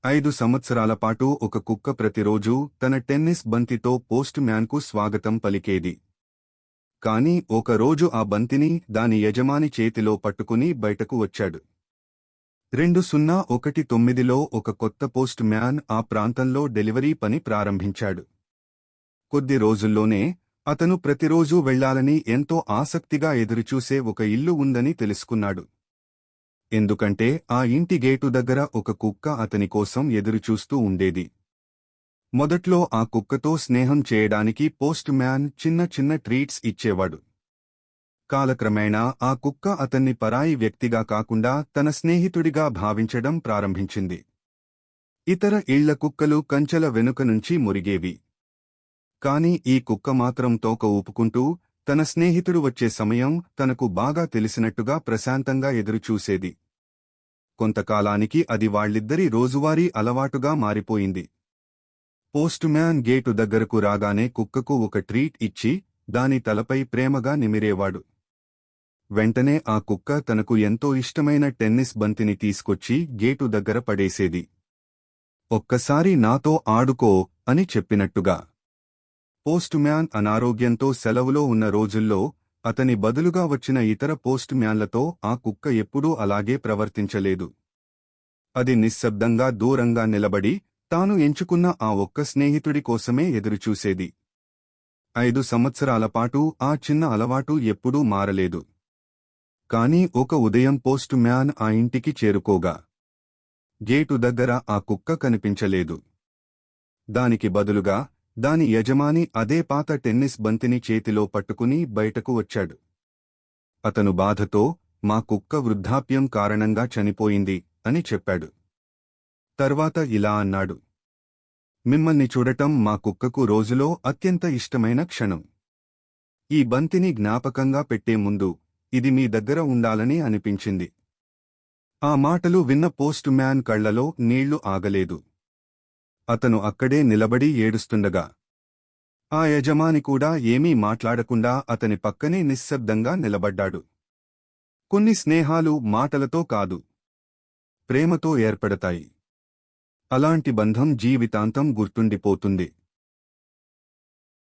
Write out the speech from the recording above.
5 సంవత్సరాల పాటు ఒక కుక్క ప్రతిరోజూ తన టెన్నిస్ బంతితో పోస్ట్ మ్యాన్కు స్వాగతం పలికేది. కాని ఒక రోజు ఆ బంతిని దాని యజమాని చేతిలో పట్టుకుని బయటకు వచ్చాడు. 2019లో ఒక కొత్త పోస్ట్ మ్యాన్ ఆ ప్రాంతంలో డెలివరీ పని ప్రారంభించాడు. కొద్ది రోజుల్లోనే అతను ప్రతిరోజూ వెళ్లాలని ఎంతో ఆసక్తిగా ఎదురుచూసే ఒక ఇల్లు ఉందని తెలుసుకున్నాడు. ఎందుకంటే ఆ ఇంటి గేటు దగ్గర ఒక కుక్క అతని కోసం ఎదురుచూస్తూ ఉండేది. మొదట్లో ఆ కుక్కతో స్నేహం చేయడానికి పోస్ట్ మ్యాన్ చిన్న చిన్న ట్రీట్స్ ఇచ్చేవాడు. కాలక్రమేణా ఆ కుక్క అతన్ని పరాయి వ్యక్తిగా కాకుండా తన స్నేహితుడిగా భావించడం ప్రారంభించింది. ఇతర ఇళ్ల కుక్కలు కంచెల వెనుక నుంచి మురిగేవి. కాని ఈ కుక్క మాత్రం తోక ఊపుకుంటూ తన స్నేహితుడు వచ్చే సమయం తనకు బాగా తెలిసినట్టుగా ప్రశాంతంగా ఎదురుచూసేది. కొంతకాలానికి అది వాళ్ళిద్దరి రోజువారీ అలవాటుగా మారిపోయింది. పోస్ట్ మ్యాన్ గేటు దగ్గరకు రాగానే కుక్కకు ఒక ట్రీట్ ఇచ్చి దాని తలపై ప్రేమగా నిమిరేవాడు. వెంటనే ఆ కుక్క తనకు ఎంతో ఇష్టమైన టెన్నిస్ బంతిని తీసుకొచ్చి గేటు దగ్గర పడేసేది. ఒక్కసారి నాతో ఆడుకో అని చెప్పినట్టుగా. పోస్ట్ మ్యాన్ అనారోగ్యంతో సెలవులో ఉన్న రోజుల్లో అతని బదులుగా వచ్చిన ఇతర పోస్ట్ మ్యాన్లతో ఆ కుక్క ఎప్పుడూ అలాగే ప్రవర్తించలేదు. అది నిశ్శబ్దంగా దూరంగా నిలబడి తాను ఎంచుకున్న ఆ ఒక్క స్నేహితుడి కోసమే ఎదురుచూసేది. 5 సంవత్సరాల పాటు ఆ చిన్న అలవాటు ఎప్పుడూ మారలేదు. కాని ఒక ఉదయం పోస్ట్ మ్యాన్ ఆ ఇంటికి చేరుకోగా గేటు దగ్గర ఆ కుక్క కనిపించలేదు. దానికి బదులుగా దాని యజమాని అదే పాత టెన్నిస్ బంతిని చేతిలో పట్టుకుని బయటకు వచ్చాడు. అతను బాధతో మా కుక్క వృద్ధాప్యం కారణంగా చనిపోయింది అని చెప్పాడు. తర్వాత ఇలా అన్నాడు, మిమ్మల్ని చూడటం మా కుక్కకు రోజులో అత్యంత ఇష్టమైన క్షణం. ఈ బంతిని జ్ఞాపకంగా పెట్టే ముందు ఇది మీ దగ్గర ఉండాలని అనిపించింది. ఆ మాటలు విన్న పోస్ట్ మ్యాన్ కళ్లలో నీళ్లు ఆగలేదు. అతను అక్కడే నిలబడి ఏడుస్తుండగా ఆ యజమాని కూడా ఏమీ మాట్లాడకుండా అతని పక్కనే నిశ్శబ్దంగా నిలబడ్డాడు. కొన్ని స్నేహాలు మాటలతో కాదు, ప్రేమతో ఏర్పడతాయి. అలాంటి బంధం జీవితాంతం గుర్తుండిపోతుంది.